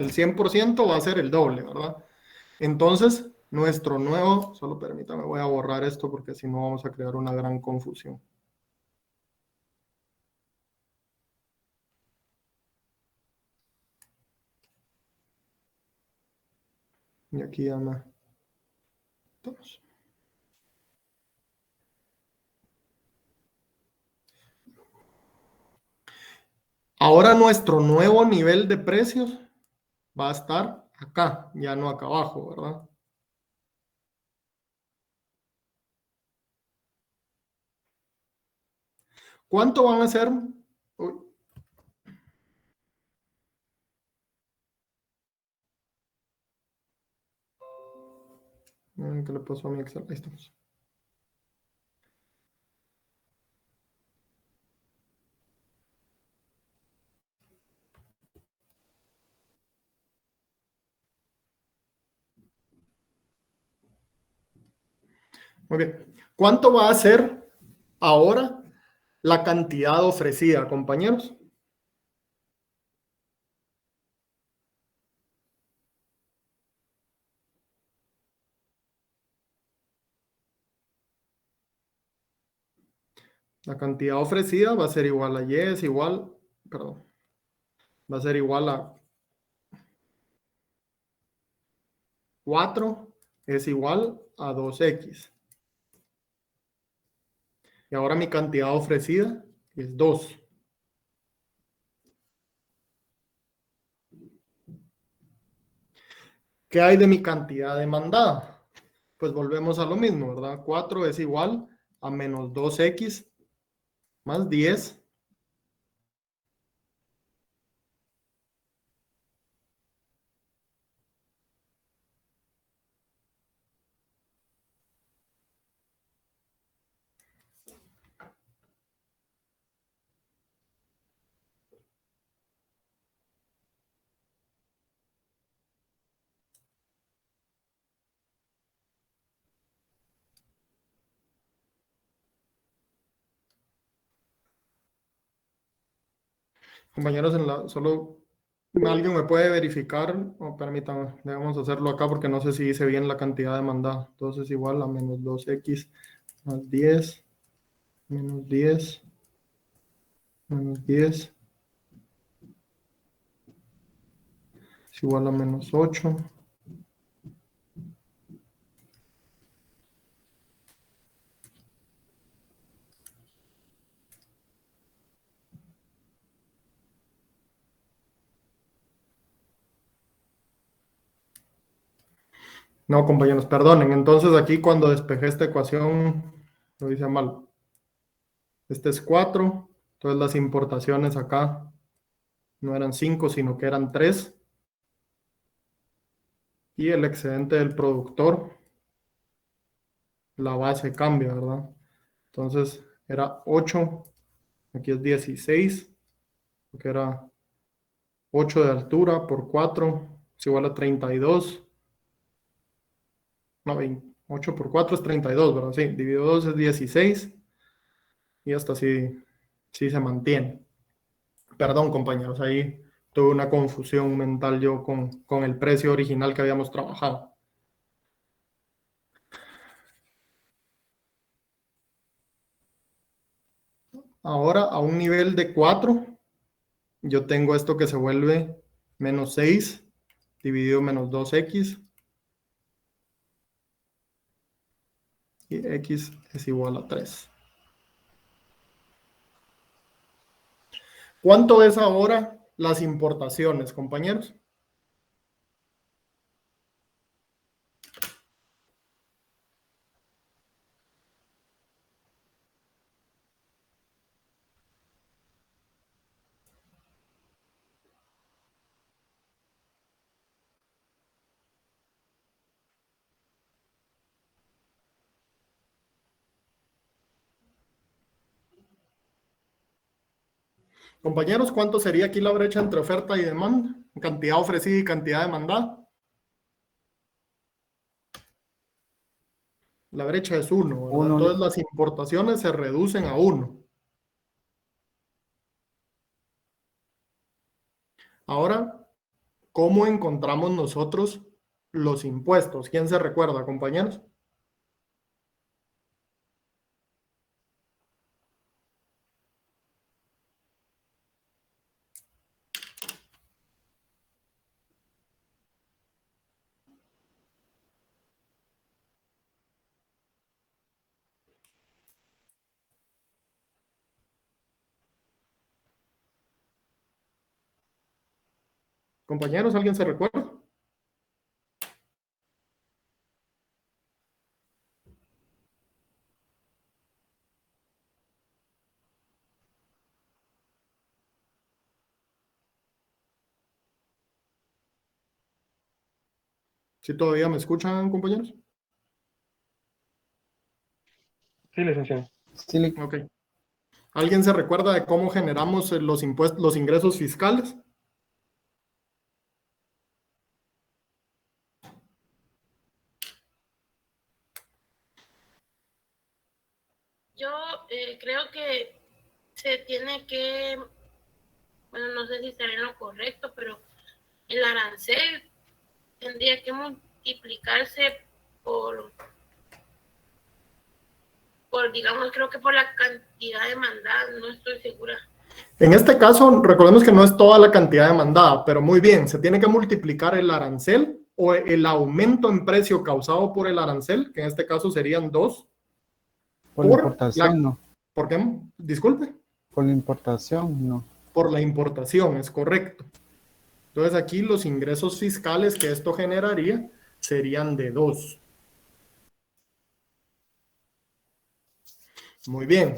el 100% va a ser el doble, ¿verdad? Entonces, nuestro nuevo, solo permítame, voy a borrar esto porque si no vamos a crear una gran confusión. Y aquí ya me... Entonces, ahora nuestro nuevo nivel de precios va a estar acá, ya no acá abajo, ¿verdad? ¿Cuánto van a ser? Uy, ¿qué le pasó a mi Excel? Ahí estamos. Muy bien. ¿Cuánto va a ser ahora la cantidad ofrecida, compañeros? La cantidad ofrecida va a ser igual a Y, es igual, perdón, va a ser igual a 4, es igual a 2x. Y ahora mi cantidad ofrecida es 2. ¿Qué hay de mi cantidad demandada? Pues volvemos a lo mismo, ¿verdad? 4 es igual a menos 2x más 10. Compañeros, solo alguien me puede verificar, o permítame, debemos hacerlo acá porque no sé si hice bien la cantidad demandada. Entonces igual a menos 2x más 10, menos 10, menos 10, es igual a menos 8. No, compañeros, perdonen. Entonces aquí cuando despejé esta ecuación, lo hice mal. Este es 4, entonces las importaciones acá no eran 5, sino que eran 3. Y el excedente del productor, la base cambia, ¿verdad? Entonces era 8, aquí es 16, porque era 8 de altura por 4, es igual a 32. No, 8 por 4 es 32, ¿verdad? Sí, dividido 2 es 16 y hasta así sí se mantiene. Perdón, compañeros, ahí tuve una confusión mental yo con el precio original que habíamos trabajado. Ahora a un nivel de 4, yo tengo esto que se vuelve menos 6 dividido menos 2x y x es igual a 3. ¿Cuánto es ahora las importaciones, compañeros? Compañeros, ¿cuánto sería aquí la brecha entre oferta y demanda? Cantidad ofrecida y cantidad demandada. La brecha es 1, ¿verdad? 1, Entonces las importaciones se reducen a 1. Ahora, ¿cómo encontramos nosotros los impuestos? ¿Quién se recuerda, compañeros? Compañeros, ¿alguien se recuerda? ¿Sí todavía me escuchan, compañeros? Sí, licenciado. Sí, Ok. ¿Alguien se recuerda de cómo generamos los impuestos, los ingresos fiscales? Yo creo que se tiene que, bueno, no sé si estaré en lo correcto, pero el arancel tendría que multiplicarse por, digamos, creo que por la cantidad demandada, no estoy segura. En este caso, recordemos que no es toda la cantidad demandada, pero muy bien, se tiene que multiplicar el arancel o el aumento en precio causado por el arancel, que en este caso serían 2, por la importación, no. ¿por qué? Disculpe. Por la importación, no. Por la importación, es correcto. Entonces aquí los ingresos fiscales que esto generaría serían de 2. Muy bien.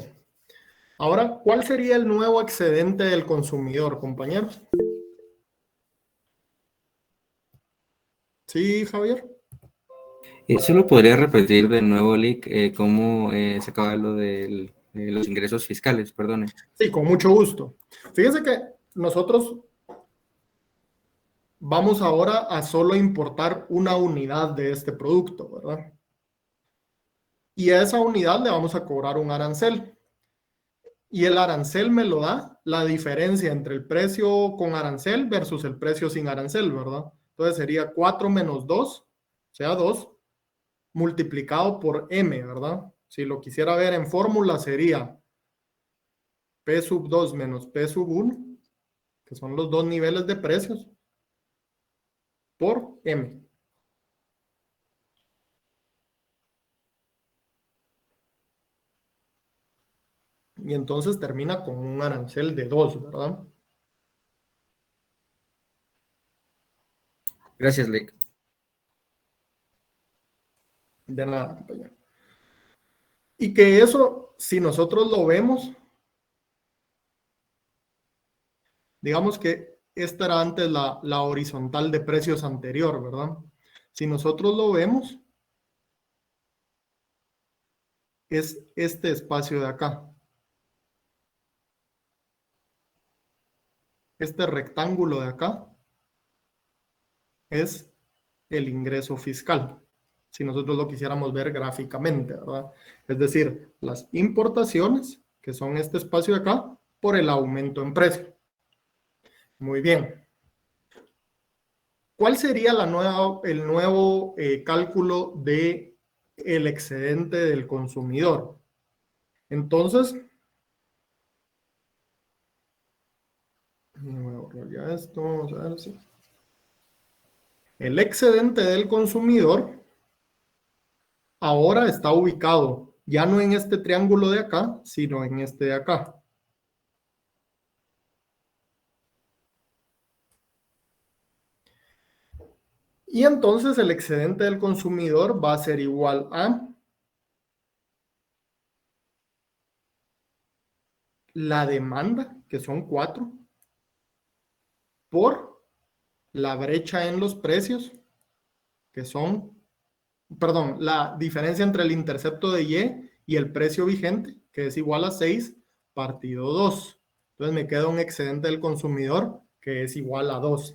Ahora, ¿cuál sería el nuevo excedente del consumidor, compañeros? Sí, Javier. ¿Solo podría repetir de nuevo, Lick, cómo se acaba lo de los ingresos fiscales? Perdone. Sí, con mucho gusto. Fíjense que nosotros vamos ahora a solo importar una unidad de este producto, ¿verdad? Y a esa unidad le vamos a cobrar un arancel. Y el arancel me lo da la diferencia entre el precio con arancel versus el precio sin arancel, ¿verdad? Entonces sería 4 menos 2, o sea, 2, multiplicado por M, ¿verdad? Si lo quisiera ver en fórmula sería P sub 2 menos P sub 1, que son los dos niveles de precios, por M. Y entonces termina con un arancel de 2, ¿verdad? Gracias, Lick. De nada, compañero. Y que eso, si nosotros lo vemos, digamos que esta era antes la horizontal de precios anterior, ¿verdad? Si nosotros lo vemos, es este espacio de acá. Este rectángulo de acá es el ingreso fiscal, si nosotros lo quisiéramos ver gráficamente, ¿verdad? Es decir, las importaciones, que son este espacio de acá, por el aumento en precio. Muy bien. ¿Cuál sería el nuevo cálculo de el excedente del consumidor? Entonces, voy a borrar ya esto, vamos a ver si. El excedente del consumidor ahora está ubicado ya no en este triángulo de acá, sino en este de acá. Y entonces el excedente del consumidor va a ser igual a la demanda, que son 4, por la brecha en los precios, que son, perdón, la diferencia entre el intercepto de Y el precio vigente, que es igual a 6 partido 2. Entonces me queda un excedente del consumidor que es igual a 2.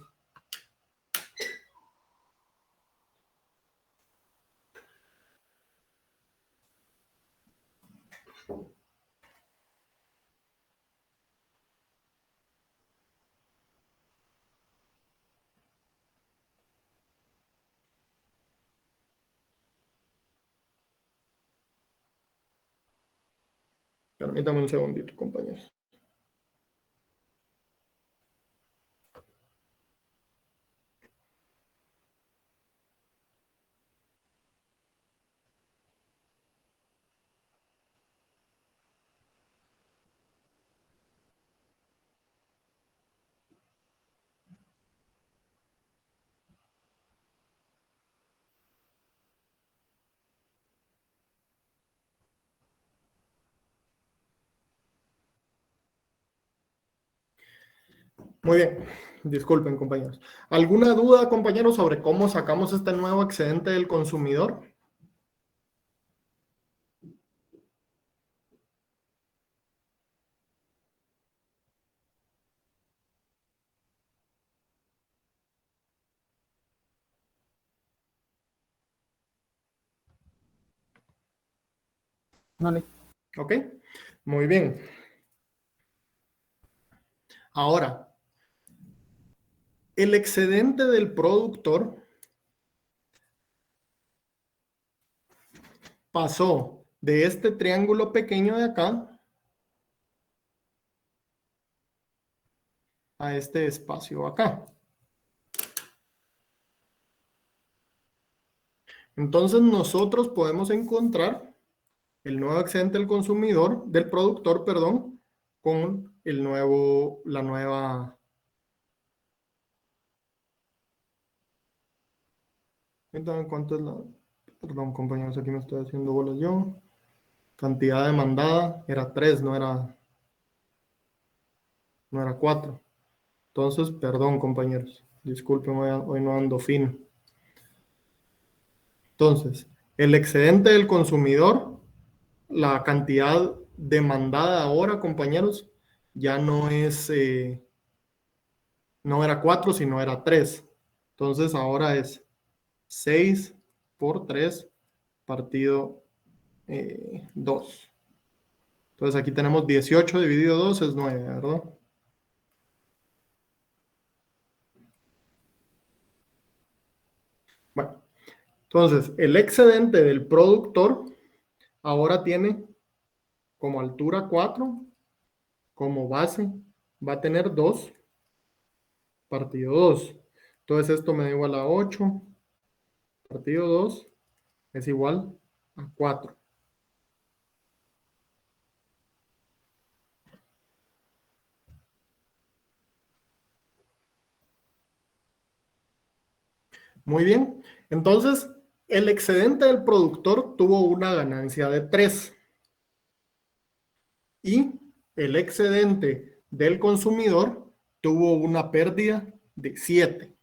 Permítame un segundito, compañeros. Muy bien, disculpen, compañeros. ¿Alguna duda, compañeros, sobre cómo sacamos este nuevo excedente del consumidor? No, Lick. ¿Ok? Muy bien. Ahora, el excedente del productor pasó de este triángulo pequeño de acá a este espacio acá. Entonces nosotros podemos encontrar el nuevo excedente del consumidor, del productor, perdón, con la nueva. ¿Cuánto es la? Perdón, compañeros, aquí me estoy haciendo bolas yo. Cantidad demandada era 3, no era 4. Entonces, perdón, compañeros. Disculpen, hoy no ando fino. Entonces, el excedente del consumidor, la cantidad demandada ahora, compañeros, ya no es, no era 4, sino era 3. Entonces, ahora es 6 por 3 partido 2. Entonces, aquí tenemos 18 dividido 2 es 9, ¿verdad? Bueno, entonces, el excedente del productor ahora tiene como altura 4, como base va a tener 2 partido 2. Entonces esto me da igual a 8 partido 2 es igual a 4. Muy bien. Entonces, el excedente del productor tuvo una ganancia de 3. Y el excedente del consumidor tuvo una pérdida de 7.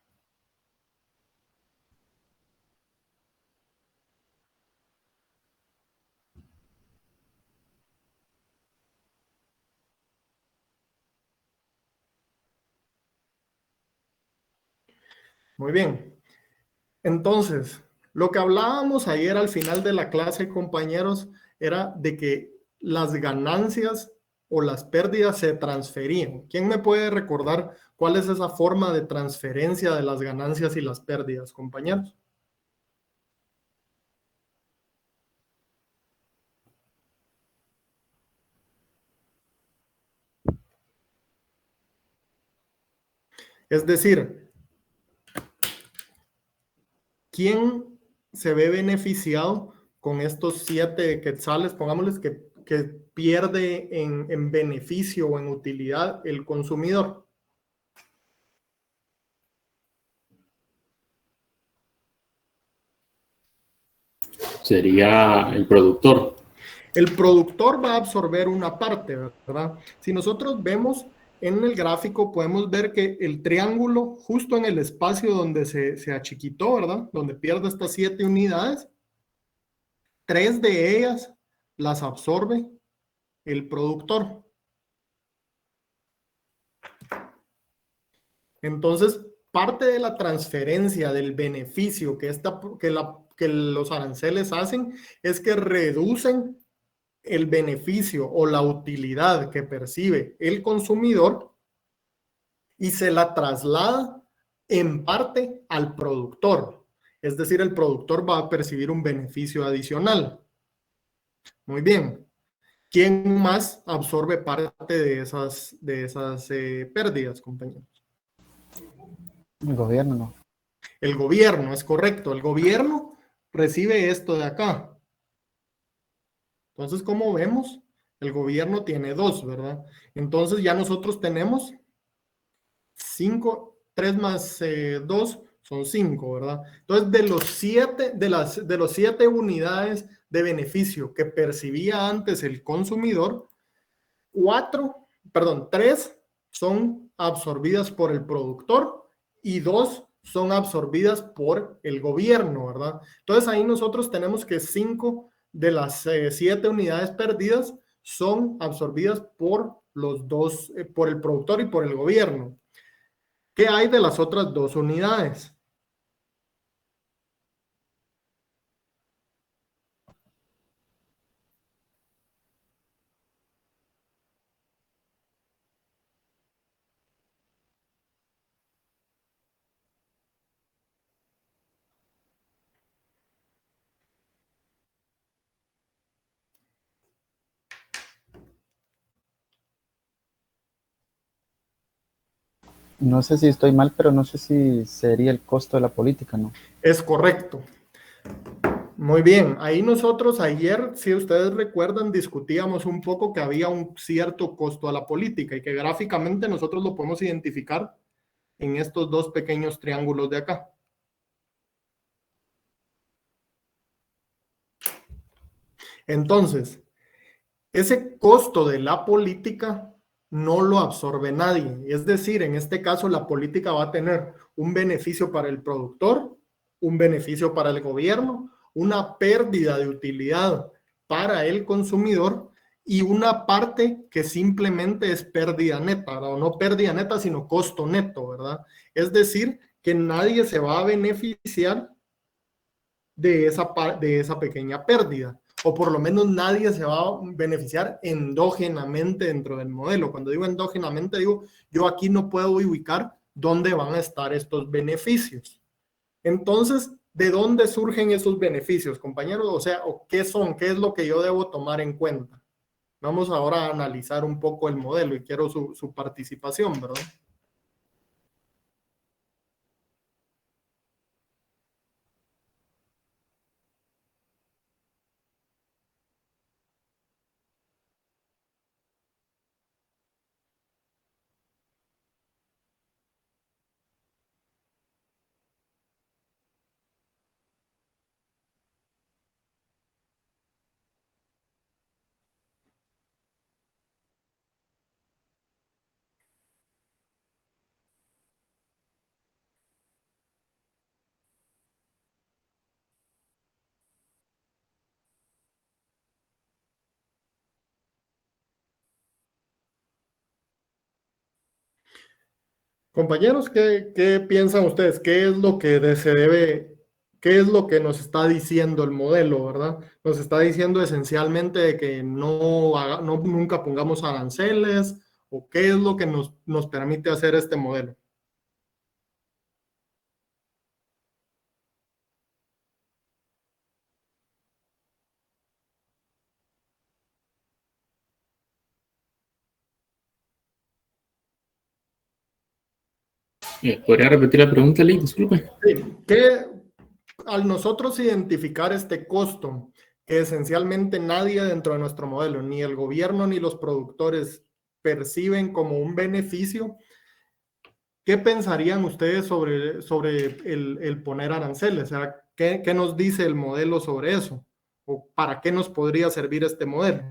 Muy bien. Entonces, lo que hablábamos ayer al final de la clase, compañeros, era de que las ganancias o las pérdidas se transferían. ¿Quién me puede recordar cuál es esa forma de transferencia de las ganancias y las pérdidas, compañeros? Es decir, ¿quién se ve beneficiado con estos 7 quetzales? Pongámosles que pierde en beneficio o en utilidad el consumidor. Sería el productor. El productor va a absorber una parte, ¿verdad? Si nosotros vemos en el gráfico, podemos ver que el triángulo, justo en el espacio donde se achiquitó, ¿verdad? Donde pierde estas 7 unidades, 3 de ellas las absorbe el productor. Entonces, parte de la transferencia del beneficio que los aranceles hacen es que reducen el beneficio o la utilidad que percibe el consumidor y se la traslada en parte al productor. Es decir, el productor va a percibir un beneficio adicional. Muy bien. ¿quién más absorbe parte de esas pérdidas, compañeros? El gobierno no. El gobierno, es correcto. El gobierno recibe esto de acá. Entonces, como vemos, el gobierno tiene 2, ¿verdad? Entonces ya nosotros tenemos 5, 3 más 2 son 5, ¿verdad? Entonces, de los 7 unidades de beneficio que percibía antes el consumidor, 3 son absorbidas por el productor y 2 son absorbidas por el gobierno, ¿verdad? Entonces ahí nosotros tenemos que 5 de las 7 unidades perdidas son absorbidas por los dos, por el productor y por el gobierno. ¿Qué hay de las otras 2 unidades? No sé si estoy mal, pero no sé si sería el costo de la política, ¿no? Es correcto. Muy bien, ahí nosotros ayer, si ustedes recuerdan, discutíamos un poco que había un cierto costo a la política y que gráficamente nosotros lo podemos identificar en estos 2 pequeños triángulos de acá. Entonces, ese costo de la política no lo absorbe nadie. Es decir, en este caso la política va a tener un beneficio para el productor, un beneficio para el gobierno, una pérdida de utilidad para el consumidor y una parte que simplemente es pérdida neta, o no pérdida neta, sino costo neto, ¿verdad? Es decir, que nadie se va a beneficiar de esa pequeña pérdida, o por lo menos nadie se va a beneficiar endógenamente dentro del modelo. Cuando digo endógenamente, digo, yo aquí no puedo ubicar dónde van a estar estos beneficios. Entonces, ¿de dónde surgen esos beneficios, compañeros? O sea, ¿qué son? ¿Qué es lo que yo debo tomar en cuenta? Vamos ahora a analizar un poco el modelo y quiero su participación, ¿verdad? Compañeros, ¿qué piensan ustedes? ¿Qué es lo que qué es lo que nos está diciendo el modelo, verdad? Nos está diciendo esencialmente de que nunca pongamos aranceles, o qué es lo que nos permite hacer este modelo. ¿Podría repetir la pregunta, Lee? Disculpe. Sí, al nosotros identificar este costo, que esencialmente nadie dentro de nuestro modelo, ni el gobierno ni los productores perciben como un beneficio, ¿qué pensarían ustedes sobre el poner aranceles? O sea, ¿qué nos dice el modelo sobre eso? ¿O para qué nos podría servir este modelo?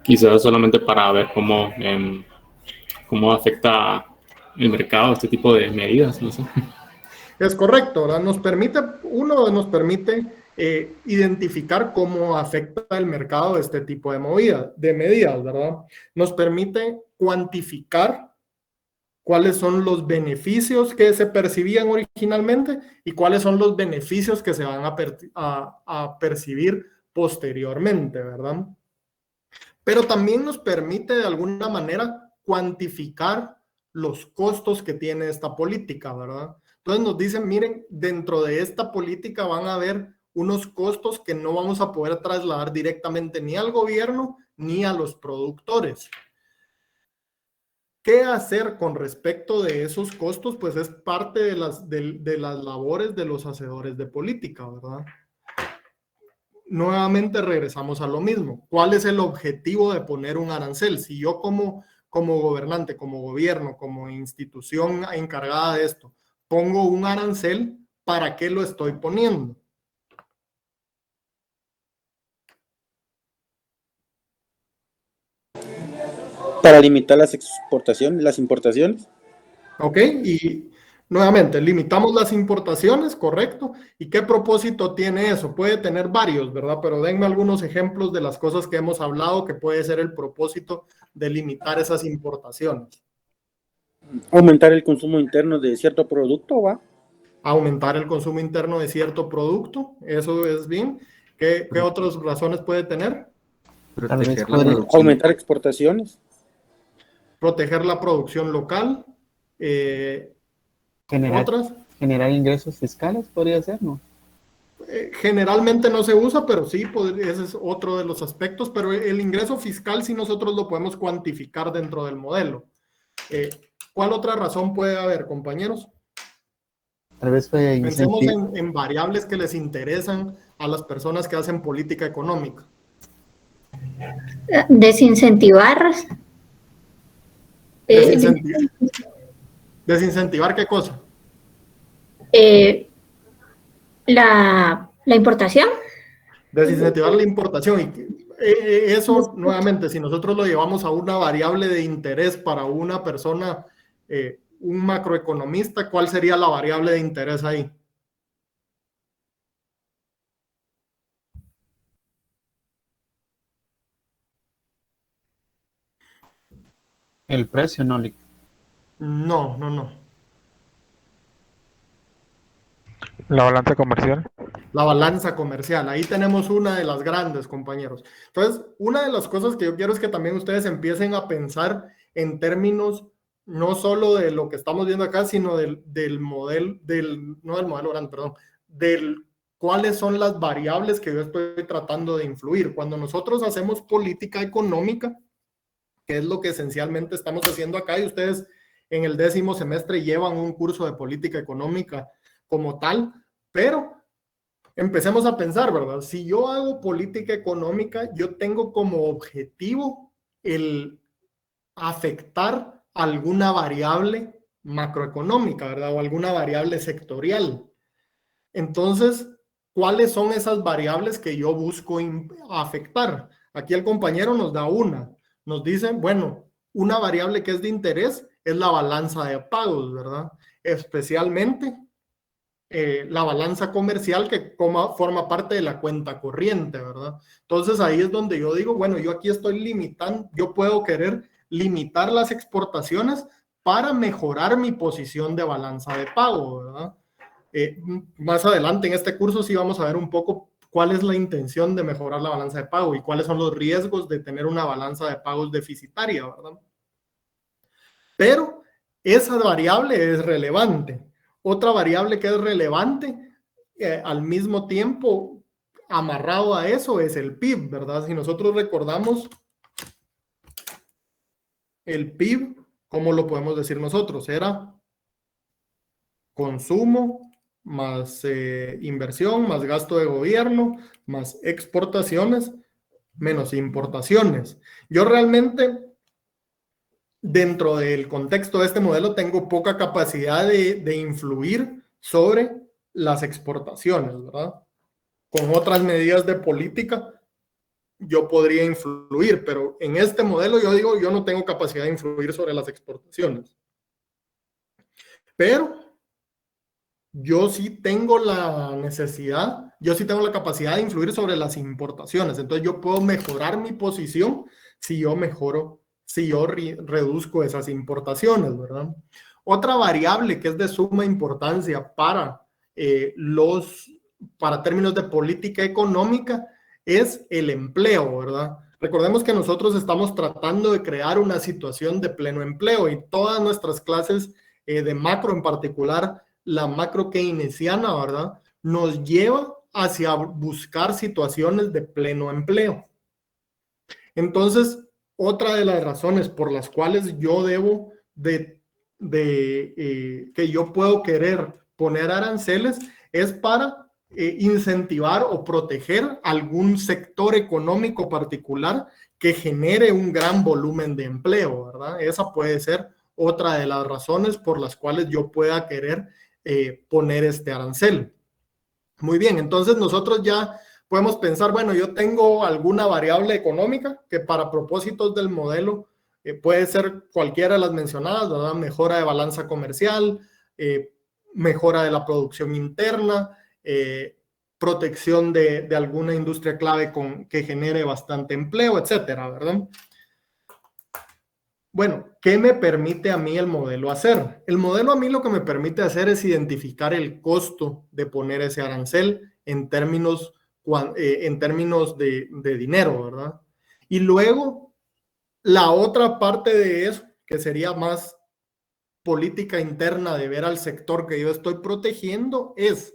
Quizás solamente para ver cómo afecta el mercado este tipo de medidas, no sé. Es correcto, ¿verdad? Nos permite identificar cómo afecta el mercado este tipo de medidas, ¿verdad? Nos permite cuantificar cuáles son los beneficios que se percibían originalmente y cuáles son los beneficios que se van a percibir posteriormente, ¿verdad? Pero también nos permite de alguna manera cuantificar los costos que tiene esta política, ¿verdad? Entonces nos dicen, miren, dentro de esta política van a haber unos costos que no vamos a poder trasladar directamente ni al gobierno ni a los productores. ¿Qué hacer con respecto de esos costos? Pues es parte de las labores de los hacedores de política, ¿verdad? Nuevamente regresamos a lo mismo. ¿Cuál es el objetivo de poner un arancel? Si yo como gobernante, como gobierno, como institución encargada de esto, pongo un arancel, ¿para qué lo estoy poniendo? Para limitar las exportaciones, las importaciones. Ok, y nuevamente, limitamos las importaciones, correcto. ¿Y qué propósito tiene eso? Puede tener varios, ¿verdad? Pero denme algunos ejemplos de las cosas que hemos hablado que puede ser el propósito de limitar esas importaciones. Aumentar el consumo interno de cierto producto, ¿va? Aumentar el consumo interno de cierto producto, eso es bien. ¿Qué otras razones puede tener? Proteger la podría- producción. Aumentar exportaciones. Proteger la producción local. Otras. Generar ingresos fiscales podría ser, ¿no? Generalmente no se usa, pero sí, ese es otro de los aspectos, pero el ingreso fiscal sí nosotros lo podemos cuantificar dentro del modelo. ¿Cuál otra razón puede haber, compañeros? Tal vez fue Pensemos en variables que les interesan a las personas que hacen política económica. Desincentivar. ¿Desincentivar qué cosa? La importación. Desincentivar la importación. Y eso, nuevamente, si nosotros lo llevamos a una variable de interés para una persona, un macroeconomista, ¿cuál sería la variable de interés ahí? el precio, ¿no? No. La balanza comercial. La balanza comercial. Ahí tenemos una de las grandes, compañeros. Entonces, una de las cosas que yo quiero es que también ustedes empiecen a pensar en términos no solo de lo que estamos viendo acá, sino del modelo, no del modelo grande, perdón, cuáles son las variables que yo estoy tratando de influir. Cuando nosotros hacemos política económica, que es lo que esencialmente estamos haciendo acá, y ustedes en el 10º semestre llevan un curso de política económica como tal, pero empecemos a pensar, ¿verdad? Si yo hago política económica, yo tengo como objetivo el afectar alguna variable macroeconómica, ¿verdad? O alguna variable sectorial. Entonces, ¿cuáles son esas variables que yo busco afectar? Aquí el compañero nos da una. Nos dice, bueno, una variable que es de interés es la balanza de pagos, ¿verdad? Especialmente la balanza comercial que forma parte de la cuenta corriente, ¿verdad? Entonces ahí es donde yo digo, bueno, yo aquí estoy limitando, yo puedo querer limitar las exportaciones para mejorar mi posición de balanza de pago, ¿verdad? Más adelante en este curso sí vamos a ver un poco cuál es la intención de mejorar la balanza de pago y cuáles son los riesgos de tener una balanza de pagos deficitaria, ¿verdad? Pero esa variable es relevante. Otra variable que es relevante, al mismo tiempo amarrado a eso, es el PIB, ¿verdad? Si nosotros recordamos el PIB, ¿cómo lo podemos decir nosotros? Era consumo más inversión, más gasto de gobierno, más exportaciones, menos importaciones. Yo realmente, dentro del contexto de este modelo, tengo poca capacidad de influir sobre las exportaciones, ¿verdad? Con otras medidas de política, yo podría influir, pero en este modelo yo digo, yo no tengo capacidad de influir sobre las exportaciones. Pero yo sí tengo la necesidad, yo sí tengo la capacidad de influir sobre las importaciones. Entonces yo puedo mejorar mi posición si yo mejoro, si yo reduzco esas importaciones, ¿verdad? Otra variable que es de suma importancia para términos de política económica es el empleo, ¿verdad? Recordemos que nosotros estamos tratando de crear una situación de pleno empleo y todas nuestras clases de macro, en particular la macro keynesiana, ¿verdad?, nos lleva hacia buscar situaciones de pleno empleo. Entonces, otra de las razones por las cuales yo debo que yo puedo querer poner aranceles es para incentivar o proteger algún sector económico particular que genere un gran volumen de empleo, ¿verdad? Esa puede ser otra de las razones por las cuales yo pueda querer poner este arancel. Muy bien, entonces nosotros ya podemos pensar, bueno, yo tengo alguna variable económica que para propósitos del modelo puede ser cualquiera de las mencionadas, ¿verdad? Mejora de balanza comercial, mejora de la producción interna, protección de alguna industria clave que genere bastante empleo, etcétera, ¿verdad? Bueno, ¿qué me permite a mí el modelo hacer? El modelo a mí lo que me permite hacer es identificar el costo de poner ese arancel en términos de dinero, ¿verdad? Y luego, la otra parte de eso, que sería más política interna de ver al sector que yo estoy protegiendo, es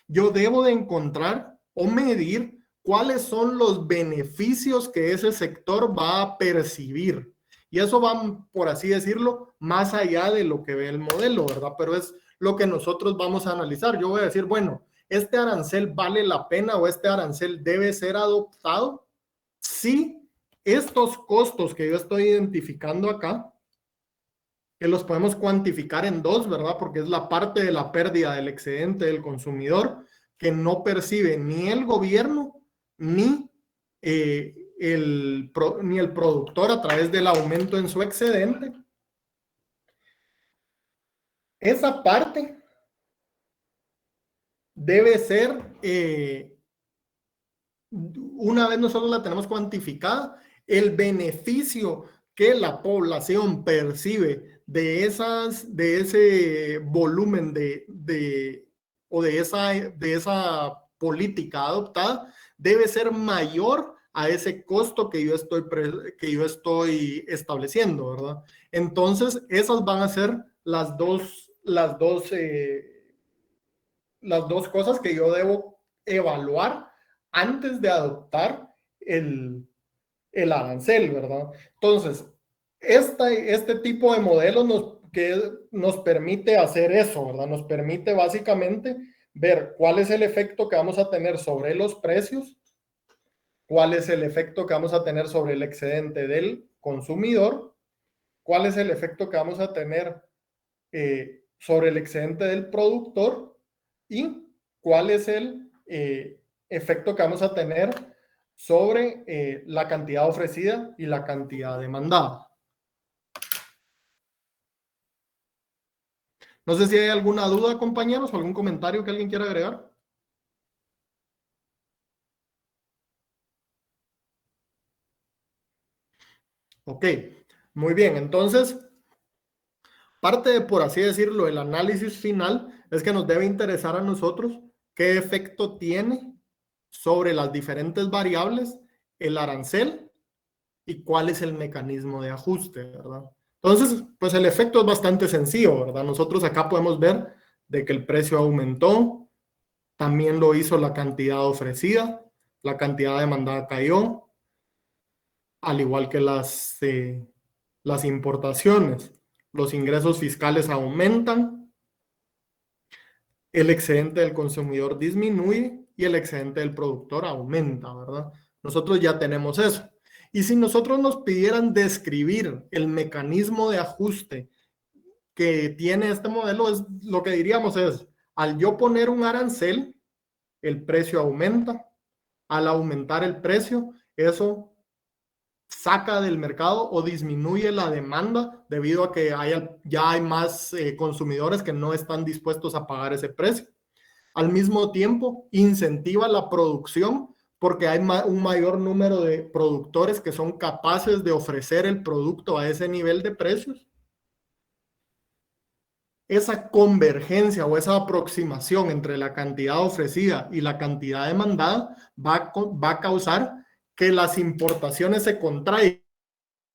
yo debo de encontrar o medir cuáles son los beneficios que ese sector va a percibir. Y eso va, por así decirlo, más allá de lo que ve el modelo, ¿verdad? Pero es lo que nosotros vamos a analizar. Yo voy a decir, bueno, ¿este arancel vale la pena o este arancel debe ser adoptado? Sí, estos costos que yo estoy identificando acá, que los podemos cuantificar en dos, ¿verdad? Porque es la parte de la pérdida del excedente del consumidor que no percibe ni el gobierno ni el productor a través del aumento en su excedente. Esa parte debe ser, una vez nosotros la tenemos cuantificada, el beneficio que la población percibe de ese volumen de esa política adoptada debe ser mayor a ese costo que yo estoy estableciendo, ¿verdad? Entonces, esas van a ser las dos cosas que yo debo evaluar antes de adoptar el arancel, ¿verdad? Entonces, este tipo de modelos nos permite hacer eso, ¿verdad? Nos permite básicamente ver cuál es el efecto que vamos a tener sobre los precios, cuál es el efecto que vamos a tener sobre el excedente del consumidor, cuál es el efecto que vamos a tener sobre el excedente del productor y cuál es el efecto que vamos a tener sobre la cantidad ofrecida y la cantidad demandada. No sé si hay alguna duda, compañeros, o algún comentario que alguien quiera agregar. Ok, muy bien. Entonces, parte de, por así decirlo, el análisis final es que nos debe interesar a nosotros qué efecto tiene sobre las diferentes variables el arancel y cuál es el mecanismo de ajuste, ¿verdad? Entonces, pues el efecto es bastante sencillo, ¿verdad? Nosotros acá podemos ver de que el precio aumentó, también lo hizo la cantidad ofrecida, la cantidad demandada cayó, al igual que las importaciones. Los ingresos fiscales aumentan, el excedente del consumidor disminuye y el excedente del productor aumenta, ¿verdad? Nosotros ya tenemos eso. Y si nosotros nos pidieran describir el mecanismo de ajuste que tiene este modelo, lo que diríamos es, al yo poner un arancel, el precio aumenta. Al aumentar el precio, eso saca del mercado o disminuye la demanda debido a que ya hay más consumidores que no están dispuestos a pagar ese precio. Al mismo tiempo, incentiva la producción porque hay un mayor número de productores que son capaces de ofrecer el producto a ese nivel de precios. Esa convergencia o esa aproximación entre la cantidad ofrecida y la cantidad demandada va a causar que las importaciones se contraigan,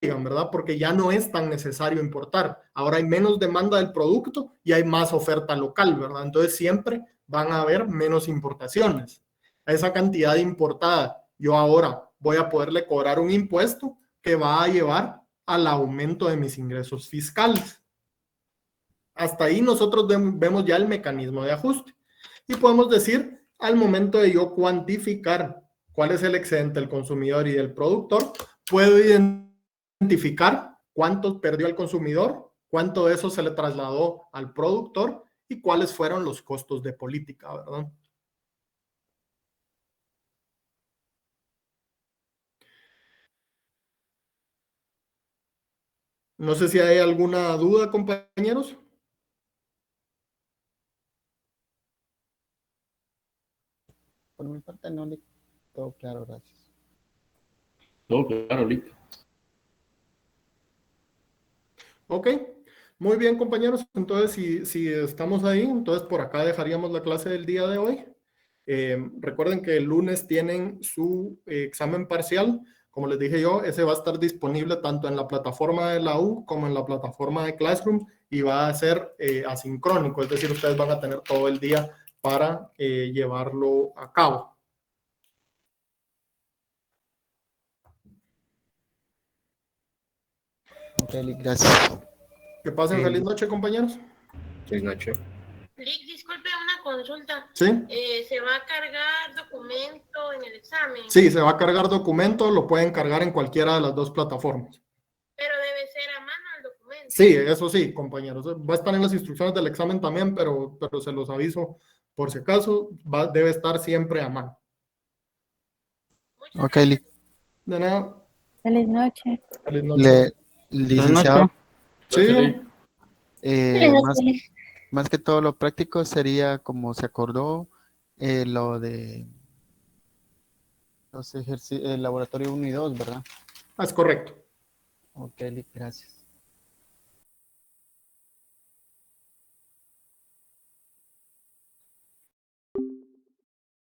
¿verdad? Porque ya no es tan necesario importar. Ahora hay menos demanda del producto y hay más oferta local, ¿verdad? Entonces siempre van a haber menos importaciones. A esa cantidad importada, yo ahora voy a poderle cobrar un impuesto que va a llevar al aumento de mis ingresos fiscales. Hasta ahí nosotros vemos ya el mecanismo de ajuste. Y podemos decir, al momento de yo cuantificar cuál es el excedente del consumidor y del productor, puedo identificar cuánto perdió el consumidor, cuánto de eso se le trasladó al productor y cuáles fueron los costos de política, ¿verdad? No sé si hay alguna duda, compañeros. Por mi parte no le todo claro, gracias. Todo claro, Lick. Ok, muy bien, compañeros. Entonces, si estamos ahí, entonces por acá dejaríamos la clase del día de hoy. Recuerden que el lunes tienen su examen parcial. Como les dije yo, ese va a estar disponible tanto en la plataforma de la U como en la plataforma de Classroom y va a ser asincrónico, es decir, ustedes van a tener todo el día para llevarlo a cabo. Ok, Lick, gracias. Que pasen feliz noche, compañeros. Feliz noche. Lick, disculpe una consulta. ¿Sí? ¿Se va a cargar documento en el examen? Sí, se va a cargar documento, lo pueden cargar en cualquiera de las dos plataformas. Pero debe ser a mano el documento. Sí, eso sí, compañeros. Va a estar en las instrucciones del examen también, pero se los aviso por si acaso, debe estar siempre a mano. Ok, Lick. De nada. Feliz noche. Feliz noche. Licenciado, Sí, dígame. más que todo lo práctico sería como se acordó lo de los el laboratorio 1 y 2, ¿verdad? Es correcto. Ok, Lick, gracias.